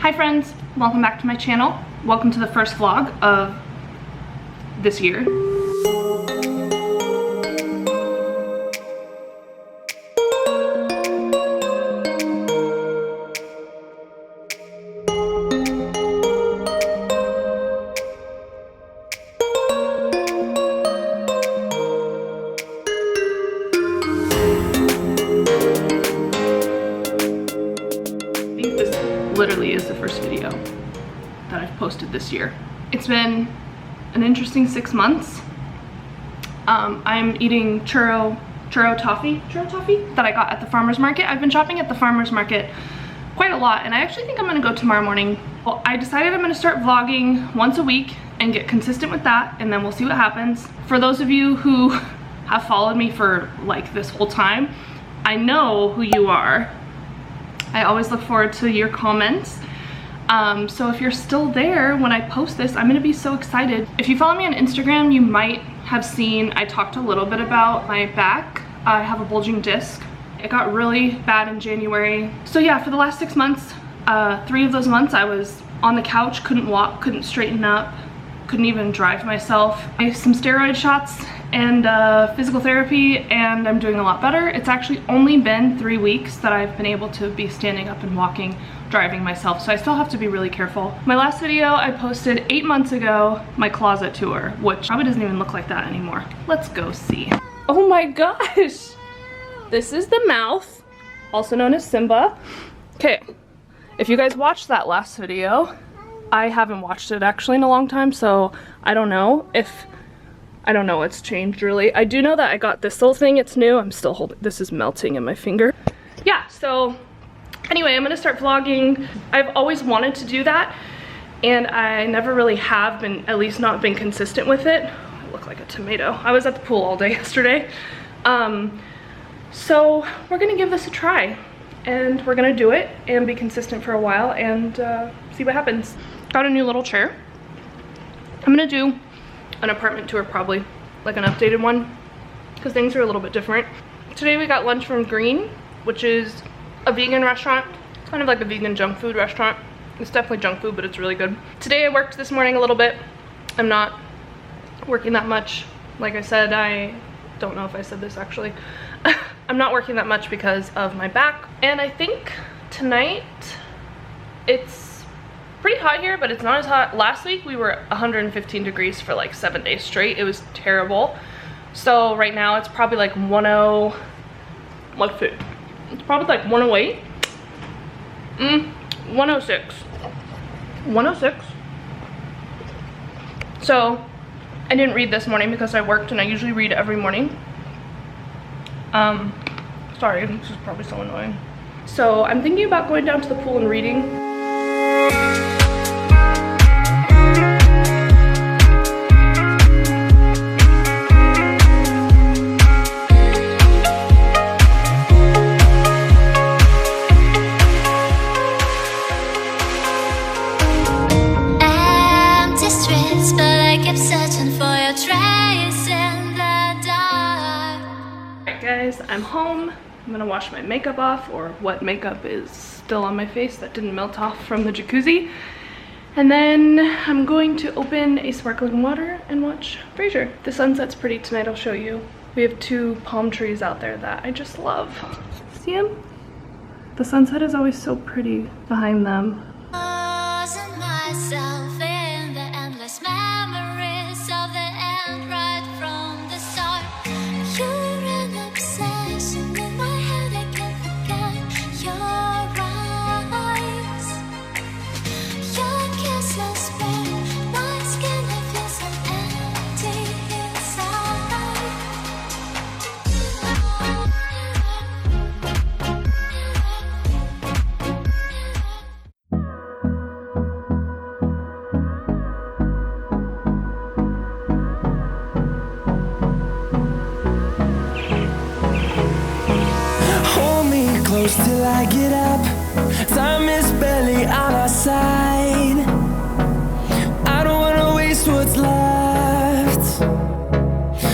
Hi friends, welcome back to my channel. Welcome to the first vlog of this year. Literally is the first video that I've posted this year. It's been an interesting 6 months. I'm eating churro toffee that I got at the farmer's market. I've been shopping at the farmer's market quite a lot, and I actually think I'm gonna go tomorrow morning. Well, I decided I'm gonna start vlogging once a week and get consistent with that, and then we'll see what happens. For those of you who have followed me for like this whole time, I know who you are. I always look forward to your comments. So if you're still there when I post this, I'm gonna be so excited. If you follow me on Instagram, you might have seen I talked a little bit about my back. I have a bulging disc. It got really bad in January. So yeah, for the last 6 months, 3 of those months I was on the couch, couldn't walk, couldn't straighten up, couldn't even drive myself. I have some steroid shots and physical therapy, and I'm doing a lot better. It's actually only been 3 weeks that I've been able to be standing up and walking, driving myself, so I still have to be really careful. My last video I posted 8 months ago, my closet tour, which probably doesn't even look like that anymore. Let's go see. Oh my gosh! This is the mouth, also known as Simba. Okay, if you guys watched that last video, I haven't watched it actually in a long time, so I don't know what's changed really. I do know that I got this little thing, it's new. I'm still holding, this is melting in my finger. Yeah, so anyway, I'm gonna start vlogging. I've always wanted to do that, and I never really have been, at least not been consistent with it. I look like a tomato. I was at the pool all day yesterday. So we're gonna give this a try, and we're gonna do it and be consistent for a while and see what happens. Got a new little chair. I'm gonna do an apartment tour, probably like an updated one, because things are a little bit different. Today we got lunch from Green, which is a vegan restaurant. It's kind of like a vegan junk food restaurant. It's definitely junk food, but it's really good. Today I worked this morning a little bit. I'm not working that much. Like I said, I don't know if I said this actually. I'm not working that much because of my back. And I think tonight it's pretty hot here, but it's not as hot. Last week we were 115 degrees for like 7 days straight. It was terrible. So right now it's probably like 10, what's it? It's probably like 108. 106. 106. So I didn't read this morning because I worked, and I usually read every morning. Sorry, this is probably so annoying. So I'm thinking about going down to the pool and reading. Guys, I'm home. I'm gonna wash my makeup off, or what makeup is still on my face that didn't melt off from the jacuzzi, and then I'm going to open a sparkling water and watch Frasier. The sunset's pretty tonight, I'll show you. We have 2 palm trees out there that I just love. See them? The sunset is always so pretty behind them. Close till I get up. Time is barely on our side. I don't wanna waste what's left.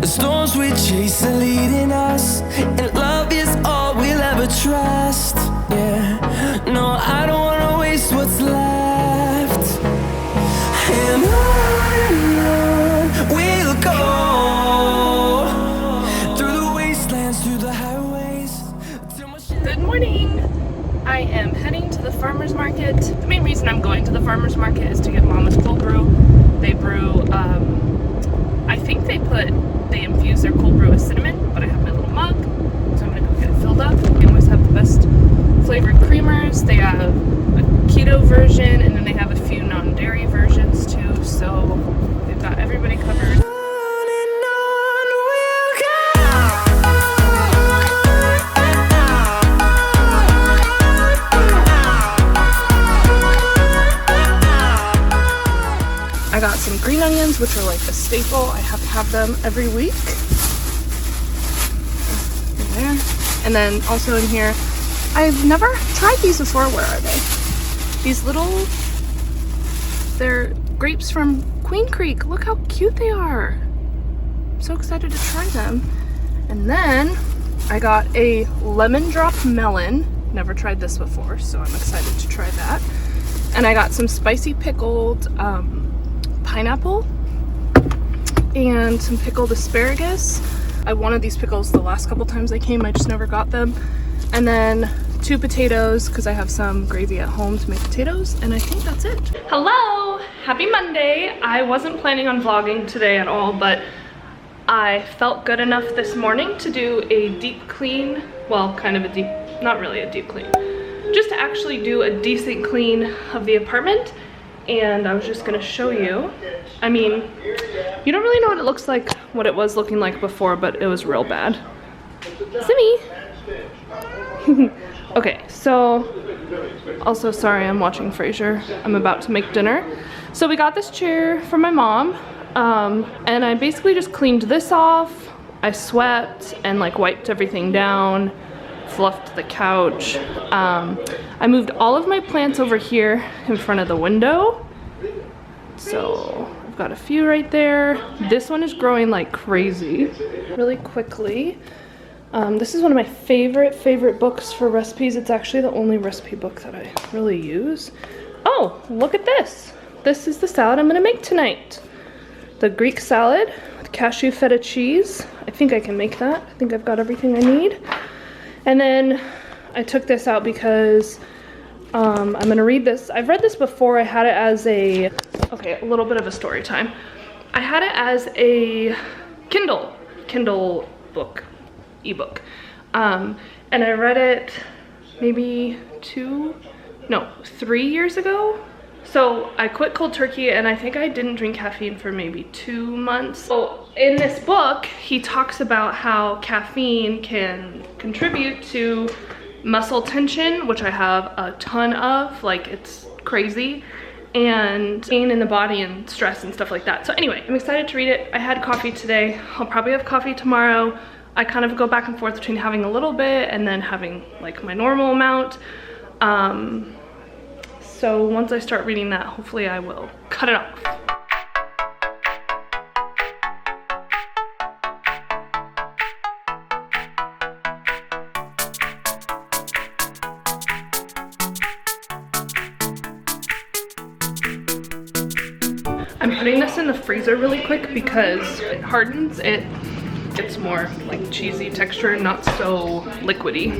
The storms we chase are leading us, and love is all we'll ever trust. Yeah, no, I don't wanna waste what's left. farmer's market. The main reason I'm going to the farmer's market is to get Mama's cold brew. They brew, I think they infuse their cold brew with cinnamon, but I have my little mug, so I'm gonna go get it filled up. They always have the best flavored creamers. They have a keto version, and then they have a few non-dairy versions too, so they've got everybody covered. I got some green onions, which are like a staple. I have to have them every week. In there. And then also in here, I've never tried these before. Where are they? These little, they're grapes from Queen Creek. Look how cute they are. I'm so excited to try them. And then I got a lemon drop melon. Never tried this before, so I'm excited to try that. And I got some spicy pickled pineapple and some pickled asparagus. I wanted these pickles the last couple times I came. I just never got them. And then 2 potatoes because I have some gravy at home to make potatoes, and I think that's it. Hello, happy Monday. I wasn't planning on vlogging today at all, but I felt good enough this morning to do a deep clean. Well, kind of a deep, not really a deep clean, just to actually do a decent clean of the apartment. And I was just gonna show you. I mean, you don't really know what it looks like, what it was looking like before, but it was real bad. Simmy! Okay, so, also sorry, I'm watching Frasier. I'm about to make dinner. So we got this chair from my mom, and I basically just cleaned this off. I swept and like wiped everything down, fluffed the couch. I moved all of my plants over here in front of the window. So I've got a few right there. This one is growing like crazy. Really quickly, this is one of my favorite books for recipes. It's actually the only recipe book that I really use. Oh, look at this. This is the salad I'm gonna make tonight. The Greek salad with cashew feta cheese. I think I can make that. I think I've got everything I need. And then I took this out because I'm gonna read this. I've read this before. I had it as a, okay, a little bit of a story time. I had it as a Kindle book, ebook. And I read it maybe 3 years ago. So I quit cold turkey, and I think I didn't drink caffeine for maybe 2 months. So in this book, he talks about how caffeine can contribute to muscle tension, which I have a ton of, like it's crazy, and pain in the body and stress and stuff like that. So anyway, I'm excited to read it. I had coffee today. I'll probably have coffee tomorrow. I kind of go back and forth between having a little bit and then having like my normal amount. So once I start reading that, hopefully I will cut it off. I'm putting this in the freezer really quick because it hardens, it gets more like cheesy texture, not so liquidy.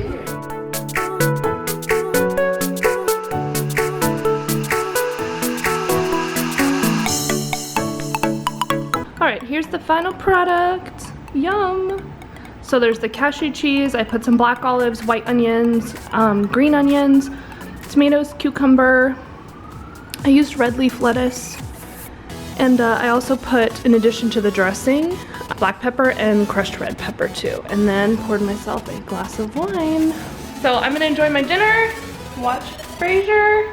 All right, here's the final product. Yum. So there's the cashew cheese. I put some black olives, white onions, green onions, tomatoes, cucumber. I used red leaf lettuce. And I also put, in addition to the dressing, black pepper and crushed red pepper too. And then poured myself a glass of wine. So I'm gonna enjoy my dinner, watch Frasier.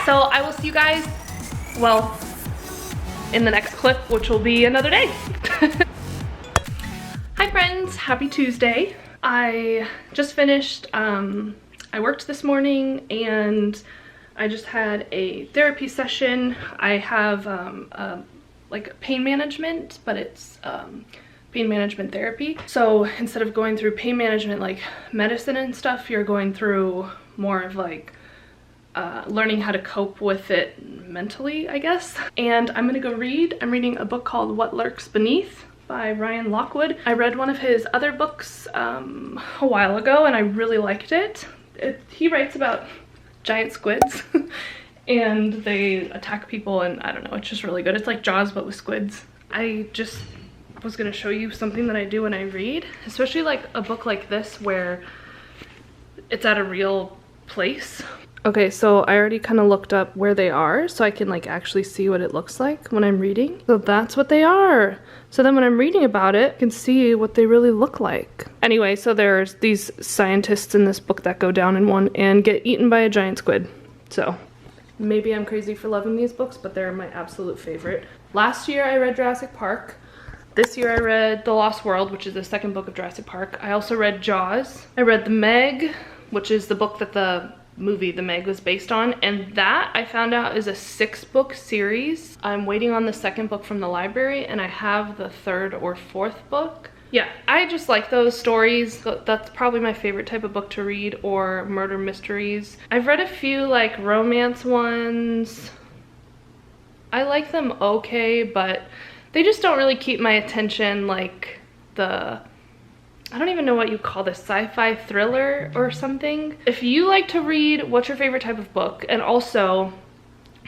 So I will see you guys, well, in the next clip, which will be another day. Hi friends, happy Tuesday. I just finished, I worked this morning and I just had a therapy session. I have like pain management, but it's pain management therapy. So instead of going through pain management like medicine and stuff, you're going through more of like learning how to cope with it mentally, I guess. And I'm gonna go read. I'm reading a book called What Lurks Beneath by Ryan Lockwood. I read one of his other books a while ago and I really liked it. He writes about giant squids and they attack people, and I don't know, it's just really good. It's like Jaws but with squids. I just was gonna show you something that I do when I read, especially like a book like this where it's at a real place. Okay, so I already kind of looked up where they are so I can like actually see what it looks like when I'm reading. So that's what they are. So then when I'm reading about it, I can see what they really look like. Anyway, so there's these scientists in this book that go down in one and get eaten by a giant squid. So maybe I'm crazy for loving these books, but they're my absolute favorite. Last year I read Jurassic Park. This year I read The Lost World, which is the second book of Jurassic Park. I also read Jaws. I read The Meg, which is the book that the movie The Meg was based on, and that I found out is a 6-book series. I'm waiting on the second book from the library, and I have the 3rd or 4th book. Yeah, I just like those stories. That's probably my favorite type of book to read, or murder mysteries. I've read a few like romance ones. I like them okay, but they just don't really keep my attention like the, I don't even know what you call this, sci-fi thriller or something. If you like to read, what's your favorite type of book? And also,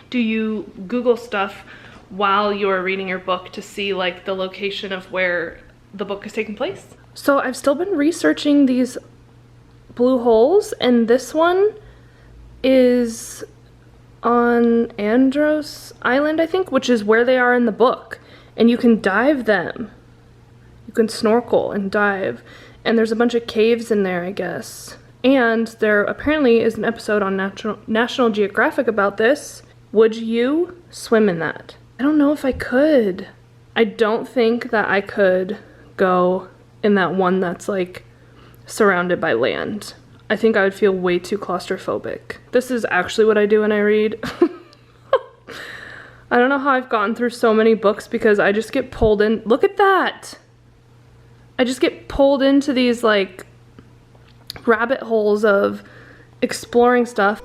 do you Google stuff while you're reading your book to see like the location of where the book is taking place? So I've still been researching these blue holes, and this one is on Andros Island, I think, which is where they are in the book. And you can dive them. You can snorkel and dive. And there's a bunch of caves in there, I guess. And there apparently is an episode on National Geographic about this. Would you swim in that? I don't know if I could. I don't think that I could go in that one that's like surrounded by land. I think I would feel way too claustrophobic. This is actually what I do when I read. I don't know how I've gotten through so many books because I just get pulled in. Look at that! I just get pulled into these like rabbit holes of exploring stuff.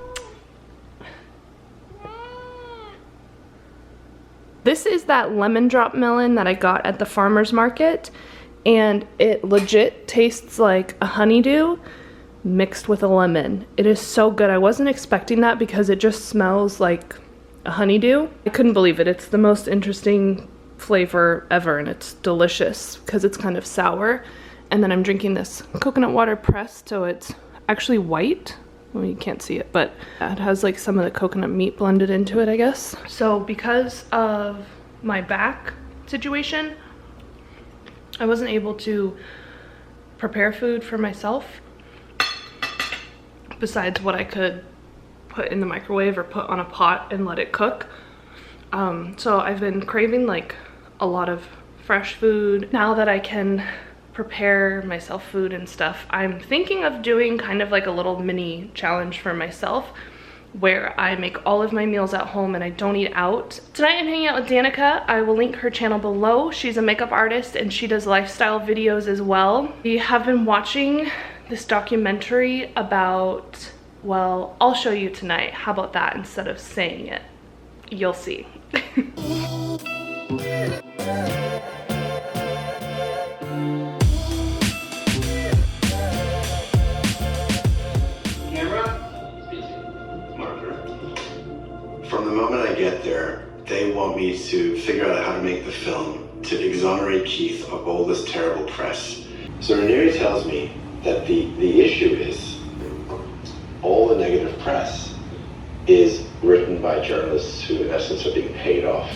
This is that lemon drop melon that I got at the farmer's market, and it legit tastes like a honeydew mixed with a lemon. It is so good. I wasn't expecting that because it just smells like a honeydew. I couldn't believe it. It's the most interesting flavor ever, and it's delicious because it's kind of sour. And then I'm drinking this coconut water pressed, so it's actually white. Well, you can't see it, but it has like some of the coconut meat blended into it, I guess. So because of my back situation, I wasn't able to prepare food for myself besides what I could put in the microwave or put on a pot and let it cook. So I've been craving like a lot of fresh food. Now that I can prepare myself food and stuff, I'm thinking of doing kind of like a little mini challenge for myself where I make all of my meals at home and I don't eat out. Tonight I'm hanging out with Danica. I will link her channel below. She's a makeup artist and she does lifestyle videos as well. We have been watching this documentary about, well, I'll show you tonight. How about that instead of saying it? You'll see. From the moment I get there, they want me to figure out how to make the film to exonerate Keith of all this terrible press. So Ranieri tells me that the issue is all the negative press is written by journalists who in essence are being paid off